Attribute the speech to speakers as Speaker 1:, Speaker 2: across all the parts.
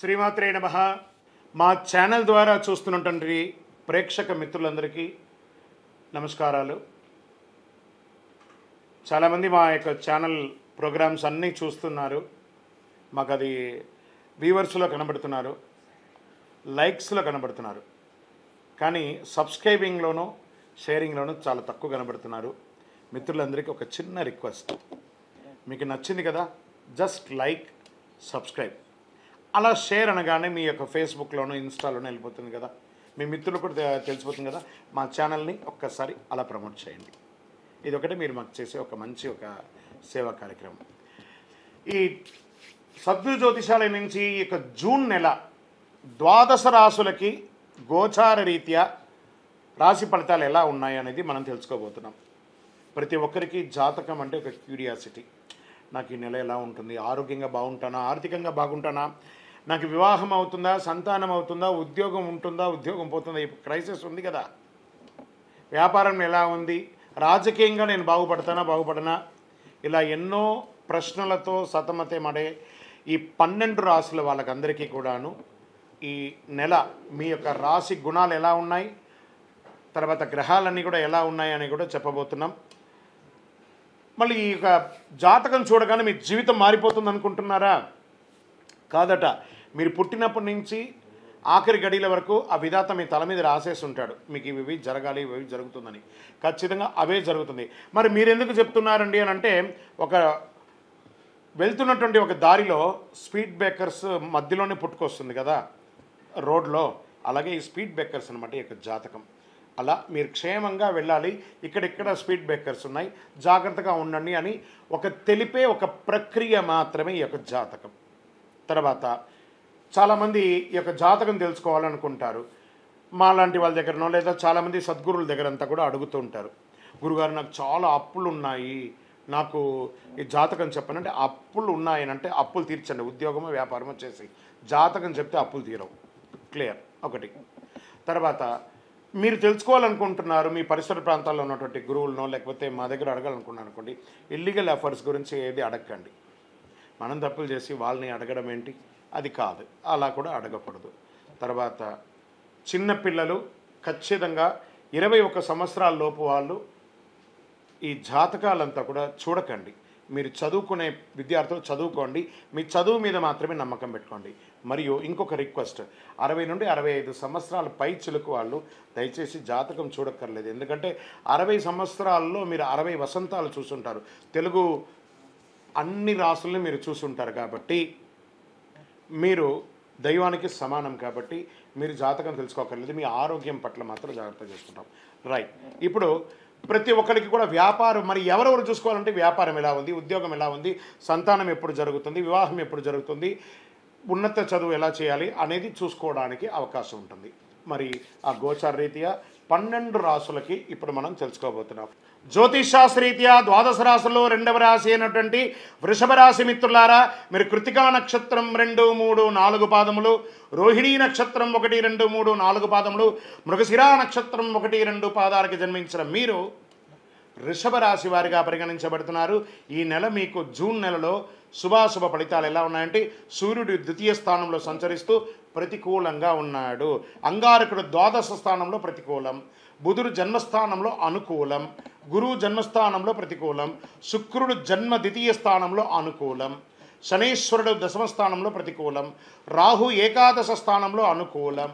Speaker 1: శ్రీమాత్రే నమః. మా ఛానల్ ద్వారా చూస్తున్నటువంటి ప్రేక్షక మిత్రులందరికీ నమస్కారాలు. చాలామంది మా యొక్క ఛానల్ ప్రోగ్రామ్స్ అన్నీ చూస్తున్నారు. మాకు అది వ్యూవర్స్లో కనబడుతున్నారు, లైక్స్లో కనబడుతున్నారు, కానీ సబ్స్క్రైబింగ్లోనూ షేరింగ్లోనూ చాలా తక్కువ కనబడుతున్నారు. మిత్రులందరికీ ఒక చిన్న రిక్వెస్ట్, మీకు నచ్చింది కదా, జస్ట్ లైక్, సబ్స్క్రైబ్, అలా షేర్ అనగానే మీ యొక్క ఫేస్బుక్లోనూ ఇన్స్టాలోనూ వెళ్ళిపోతుంది కదా, మీ మిత్రులు కూడా తెలిసిపోతుంది కదా. మా ఛానల్ని ఒక్కసారి అలా ప్రమోట్ చేయండి. ఇది ఒకటి మీరు మాకు చేసే ఒక మంచి సేవా కార్యక్రమం. ఈ సద్గురు జ్యోతిషాలయం నుంచి ఈ యొక్క జూన్ నెల ద్వాదశ రాశులకి గోచార రీత్యా రాశి ఫలితాలు ఎలా ఉన్నాయి అనేది మనం తెలుసుకోబోతున్నాం. ప్రతి ఒక్కరికి జాతకం అంటే ఒక క్యూరియాసిటీ. నాకు ఈ నెల ఎలా ఉంటుంది, ఆరోగ్యంగా బాగుంటానా, ఆర్థికంగా బాగుంటానా, నాకు వివాహం అవుతుందా, సంతానం అవుతుందా, ఉద్యోగం ఉంటుందా, ఉద్యోగం పోతుందా, ఈ క్రైసిస్ ఉంది కదా, వ్యాపారం ఎలా ఉంది, రాజకీయంగా నేను బాగుపడనా, ఇలా ఎన్నో ప్రశ్నలతో సతమతమడే ఈ 12 రాశుల వాళ్ళకందరికీ కూడాను ఈ నెల మీ యొక్క రాశి గుణాలు ఎలా ఉన్నాయి, తర్వాత గ్రహాలన్నీ కూడా ఎలా ఉన్నాయి అని కూడా చెప్పబోతున్నాం. మళ్ళీ ఈ యొక్క జాతకం చూడగానే మీ జీవితం మారిపోతుంది అనుకుంటున్నారా? కాదట. మీరు పుట్టినప్పటి నుంచి ఆఖరి గడిల వరకు ఆ విధాత మీ తల మీద రాసేసి ఉంటాడు, మీకు ఇవి జరగాలి, ఇవి జరుగుతుందని. ఖచ్చితంగా అవే జరుగుతుంది. మరి మీరెందుకు చెప్తున్నారండి అని అంటే, ఒక వెళ్తున్నటువంటి ఒక దారిలో స్పీడ్ బ్రేకర్స్ మధ్యలోనే పుట్టుకొస్తుంది కదా రోడ్లో, అలాగే ఈ స్పీడ్ బ్రేకర్స్ అనమాట ఈ యొక్క జాతకం. అలా మీరు క్షేమంగా వెళ్ళాలి, ఇక్కడిక్కడ స్పీడ్ బ్రేకర్స్ ఉన్నాయి, జాగ్రత్తగా ఉండండి అని ఒక తెలిపే ఒక ప్రక్రియ మాత్రమే ఈ యొక్క జాతకం. తర్వాత చాలామంది ఈ యొక్క జాతకం తెలుసుకోవాలనుకుంటారు. మా లాంటి వాళ్ళ దగ్గరనో లేదా చాలామంది సద్గురుల దగ్గర అంతా కూడా అడుగుతూ ఉంటారు, గురుగారు నాకు చాలా అప్పులు ఉన్నాయి, నాకు ఈ జాతకం చెప్పనంటే. అప్పులు ఉన్నాయనంటే అప్పులు తీర్చండి, ఉద్యోగమో వ్యాపారమో చేసి. జాతకం చెప్తే అప్పులు తీరవు. క్లియర్ ఒకటి. తర్వాత మీరు తెలుసుకోవాలనుకుంటున్నారు, మీ పరిసర ప్రాంతాల్లో ఉన్నటువంటి గురువులనో లేకపోతే మా దగ్గర అడగాలనుకున్నాను అనుకోండి, ఇల్లీగల్ అఫైర్స్ గురించి ఏది అడగండి. మనం తప్పులు చేసి వాళ్ళని అడగడం ఏంటి, అది కాదు, అలా కూడా అడగకూడదు. తర్వాత చిన్నపిల్లలు ఖచ్చితంగా 21 సంవత్సరాల లోపు వాళ్ళు ఈ జాతకాలంతా కూడా చూడకండి. మీరు చదువుకునే విద్యార్థులు చదువుకోండి, మీ చదువు మీద మాత్రమే నమ్మకం పెట్టుకోండి. మరియు ఇంకొక రిక్వెస్ట్, 60 నుండి 65 సంవత్సరాల పై చిలుకు వాళ్ళు దయచేసి జాతకం చూడక్కర్లేదు. ఎందుకంటే 60 సంవత్సరాల్లో మీరు 60 వసంతాలు చూసుంటారు, తెలుగు అన్ని రాసుల్ని మీరు చూసుంటారు. కాబట్టి మీరు దైవానికి సమానం, కాబట్టి మీరు జాతకం తెలుసుకోకర్లేదు. మీ ఆరోగ్యం పట్ల మాత్రం జాగ్రత్త చేసుకుంటాం. రైట్. ఇప్పుడు ప్రతి ఒక్కరికి కూడా వ్యాపారం, మరి ఎవరెవరు చూసుకోవాలంటే వ్యాపారం ఎలా ఉంది, ఉద్యోగం ఎలా ఉంది, సంతానం ఎప్పుడు జరుగుతుంది, వివాహం ఎప్పుడు జరుగుతుంది, ఉన్నత చదువు ఎలా చేయాలి అనేది చూసుకోవడానికి అవకాశం ఉంటుంది. మరి ఆ గోచార రీత్యా 12 రాసులకి ఇప్పుడు మనం తెలుసుకోబోతున్నాం. జ్యోతిషాస్త్రరీత్యా ద్వాదశ రాశుల్లో 2వ రాశి అయినటువంటి వృషభ రాశి మిత్రులారా, మీరు కృతికా నక్షత్రం 2, 3, 4 పాదములు, రోహిణీ నక్షత్రం 1, 2, 3, 4 పాదములు, మృగశిరా నక్షత్రం 1, 2 పాదాలకు జన్మించిన మీరు వృషభ రాశి వారిగా పరిగణించబడుతున్నారు. ఈ నెల మీకు జూన్ నెలలో శుభాశుభ ఫలితాలు ఎలా ఉన్నాయంటే, సూర్యుడు 2వ స్థానంలో సంచరిస్తూ ప్రతికూలంగా ఉన్నాడు, అంగారకుడు ద్వాదశ స్థానంలో ప్రతికూలం, బుధుడు జన్మస్థానంలో అనుకూలం, గురువు జన్మస్థానంలో ప్రతికూలం, శుక్రుడు జన్మ 2వ స్థానంలో అనుకూలం, శనీశ్వరుడు 10వ స్థానంలో ప్రతికూలం, రాహు ఏకాదశ స్థానంలో అనుకూలం.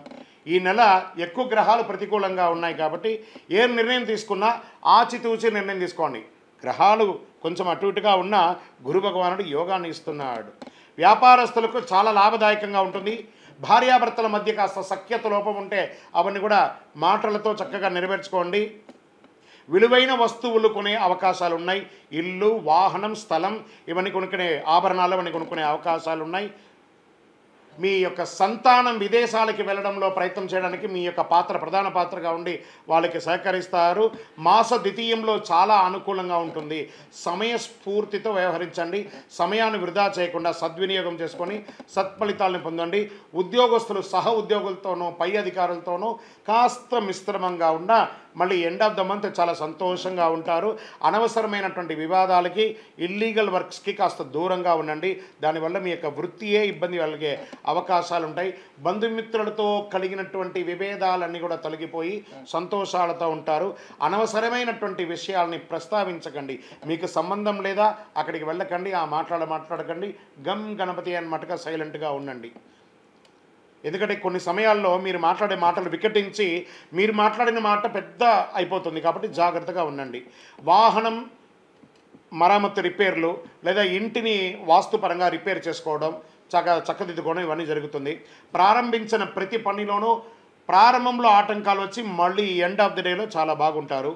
Speaker 1: ఈ నెల ఎక్కువ గ్రహాలు ప్రతికూలంగా ఉన్నాయి కాబట్టి ఏ నిర్ణయం తీసుకున్నా ఆచితూచి నిర్ణయం తీసుకోండి. గ్రహాలు కొంచెం అటు ఇటుగా ఉన్నా గురు భగవానుడు యోగాన్ని ఇస్తున్నాడు. వ్యాపారస్తులకు చాలా లాభదాయకంగా ఉంటుంది. భార్యాభర్తల మధ్య కాస్త సఖ్యత లోపం ఉంటే అవన్నీ కూడా మాటలతో చక్కగా నెరవేర్చుకోండి. విలువైన వస్తువులు కొనే అవకాశాలు ఉన్నాయి. ఇల్లు, వాహనం, స్థలం ఇవన్నీ కొనుక్కునే, ఆభరణాలు ఇవన్నీ కొనుక్కునే అవకాశాలు ఉన్నాయి. మీ యొక్క సంతానం విదేశాలకి వెళ్ళడంలో ప్రయత్నం చేయడానికి మీ యొక్క పాత్ర ప్రధాన పాత్రగా ఉండి వాళ్ళకి సహకరిస్తారు. మాస ద్వితీయంలో చాలా అనుకూలంగా ఉంటుంది. సమయస్ఫూర్తితో వ్యవహరించండి. సమయాన్ని వృధా చేయకుండా సద్వినియోగం చేసుకొని సత్ఫలితాలను పొందండి. ఉద్యోగస్తులు సహ ఉద్యోగులతోనూ పై అధికారులతోనూ కాస్త మిశ్రమంగా ఉన్న మళ్ళీ ఎండ్ ఆఫ్ ద మంత్ చాలా సంతోషంగా ఉంటారు. అనవసరమైనటువంటి వివాదాలకి, ఇల్లీగల్ వర్క్స్కి కాస్త దూరంగా ఉండండి. దానివల్ల మీ యొక్క వృత్తియే ఇబ్బంది కలిగే అవకాశాలు ఉంటాయి. బంధుమిత్రులతో కలిగినటువంటి విభేదాలన్నీ కూడా తొలగిపోయి సంతోషాలతో ఉంటారు. అనవసరమైనటువంటి విషయాల్ని ప్రస్తావించకండి. మీకు సంబంధం లేదా అక్కడికి వెళ్ళకండి, ఆ మాట్లాడకండి. గమ్ గణపతి అన్నమాటగా సైలెంట్గా ఉండండి. ఎందుకంటే కొన్ని సమయాల్లో మీరు మాట్లాడే మాటలు వికటించి మీరు మాట్లాడిన మాట పెద్ద అయిపోతుంది. కాబట్టి జాగ్రత్తగా ఉండండి. వాహనం మరమ్మతు రిపేర్లు లేదా ఇంటిని వాస్తుపరంగా రిపేర్ చేసుకోవడం, చక్కదిద్దుకోవడం ఇవన్నీ జరుగుతుంది. ప్రారంభించిన ప్రతి పనిలోనూ ప్రారంభంలో ఆటంకాలు వచ్చి మళ్ళీ ఎండ్ ఆఫ్ ది డేలో చాలా బాగుంటారు.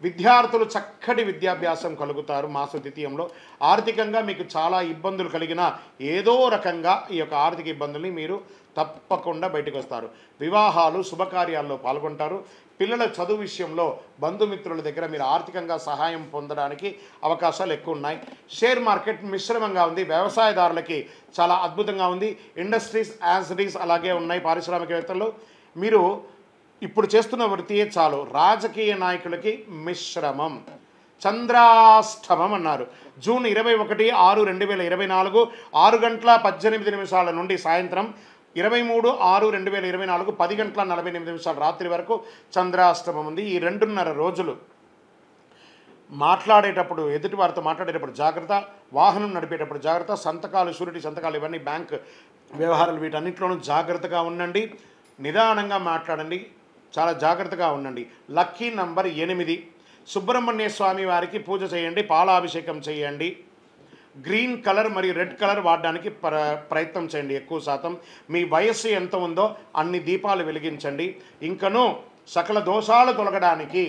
Speaker 1: విద్యార్థులు చక్కటి విద్యాభ్యాసం కలుగుతారు. మాస ద్వితీయంలో ఆర్థికంగా మీకు చాలా ఇబ్బందులు కలిగిన ఏదో రకంగా ఈ యొక్క ఆర్థిక ఇబ్బందుల్ని మీరు తప్పకుండా బయటకు వస్తారు. వివాహాలు, శుభకార్యాల్లో పాల్గొంటారు. పిల్లల చదువు విషయంలో బంధుమిత్రుల దగ్గర మీరు ఆర్థికంగా సహాయం పొందడానికి అవకాశాలు ఎక్కువ ఉన్నాయి. షేర్ మార్కెట్ మిశ్రమంగా ఉంది. వ్యవసాయదారులకి చాలా అద్భుతంగా ఉంది. ఇండస్ట్రీస్, యాజ్ ఇట్ ఈస్ అలాగే ఉన్నాయి. పారిశ్రామికవేత్తలు మీరు ఇప్పుడు చేస్తున్న వృత్తియే చాలు. రాజకీయ నాయకులకి మిశ్రమం. చంద్రాష్టమం అన్నారు. జూన్ 21/6/2024 6:18 నుండి సాయంత్రం 23/6/2024 10:48 రాత్రి వరకు చంద్రాష్టమం ఉంది. ఈ 2.5 రోజులు మాట్లాడేటప్పుడు, ఎదుటి వారితో మాట్లాడేటప్పుడు జాగ్రత్త, వాహనం నడిపేటప్పుడు జాగ్రత్త, సంతకాలు, షూరిటీ సంతకాలు ఇవన్నీ బ్యాంక్ వ్యవహారాలు వీటన్నిటిలోనూ జాగ్రత్తగా ఉండండి. నిదానంగా మాట్లాడండి. చాలా జాగ్రత్తగా ఉండండి. Lucky number 8. సుబ్రహ్మణ్య స్వామి వారికి పూజ చేయండి, పాలాభిషేకం చేయండి. గ్రీన్ కలర్ మరియు రెడ్ కలర్ వాడడానికి ప్రయత్నం చేయండి. ఎక్కువ శాతం మీ వయస్సు ఎంత ఉందో అన్ని దీపాలు వెలిగించండి. ఇంకనూ సకల దోషాలు తొలగడానికి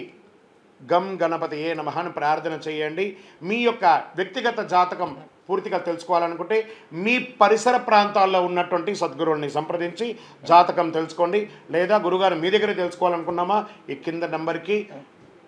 Speaker 1: గం గణపతియే నమః అని ప్రార్థన చేయండి. మీ యొక్క వ్యక్తిగత జాతకం పూర్తిగా తెలుసుకోవాలనుకుంటే మీ పరిసర ప్రాంతాల్లో ఉన్నటువంటి సద్గురువుల్ని సంప్రదించి జాతకం తెలుసుకోండి. లేదా గురుగారు మీ దగ్గర తెలుసుకోవాలనుకున్నామా, ఈ కింద నెంబర్కి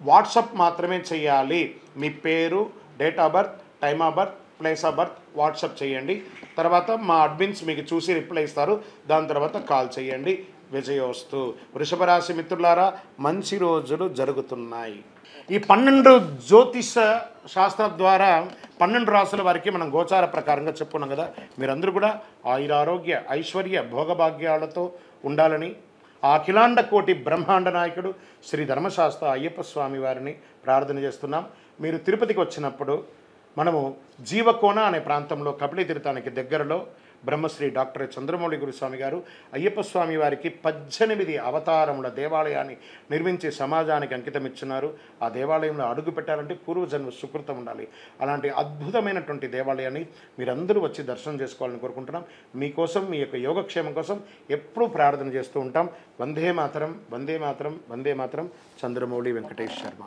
Speaker 1: వాట్సాప్ మాత్రమే చేయాలి. మీ పేరు, date of birth, time of birth, place of birth WhatsApp చేయండి. తర్వాత మా అడ్మిన్స్ మీకు చూసి రిప్లై ఇస్తారు. దాని తర్వాత కాల్ చేయండి. విజయోస్తు. వృషభ రాశి మిత్రులారా, మంచి రోజులు జరుగుతున్నాయి. ఈ 12 జ్యోతిష శాస్త్రం ద్వారా 12 రాసుల వారికి మనం గోచార ప్రకారంగా చెప్పుకున్నాం కదా. మీరందరూ కూడా ఆయురారోగ్య, ఐశ్వర్య, భోగభాగ్యాలతో ఉండాలని ఆ అఖిలాండ కోటి బ్రహ్మాండ నాయకుడు శ్రీ ధర్మశాస్త్ర అయ్యప్ప స్వామి వారిని ప్రార్థన చేస్తున్నాం. మీరు తిరుపతికి వచ్చినప్పుడు మనము జీవకోన అనే ప్రాంతంలో కపిలి తీర్థానికి దగ్గరలో బ్రహ్మశ్రీ డాక్టర్ చంద్రమౌళి గురుస్వామి గారు అయ్యప్ప స్వామి వారికి 18 అవతారముల దేవాలయాన్ని నిర్మించి సమాజానికి అంకితం ఇచ్చున్నారు. ఆ దేవాలయంలో అడుగు పెట్టాలంటే పూర్వజన్మ సుకృతం ఉండాలి. అలాంటి అద్భుతమైనటువంటి దేవాలయాన్ని మీరందరూ వచ్చి దర్శనం చేసుకోవాలని కోరుకుంటున్నాం. మీకోసం, మీ యొక్క యోగక్షేమం కోసం ఎప్పుడూ ప్రార్థన చేస్తూ ఉంటాం. వందే మాతరం, వందే మాతరం, వందే మాతరం. చంద్రమౌళి వెంకటేష్ శర్మ.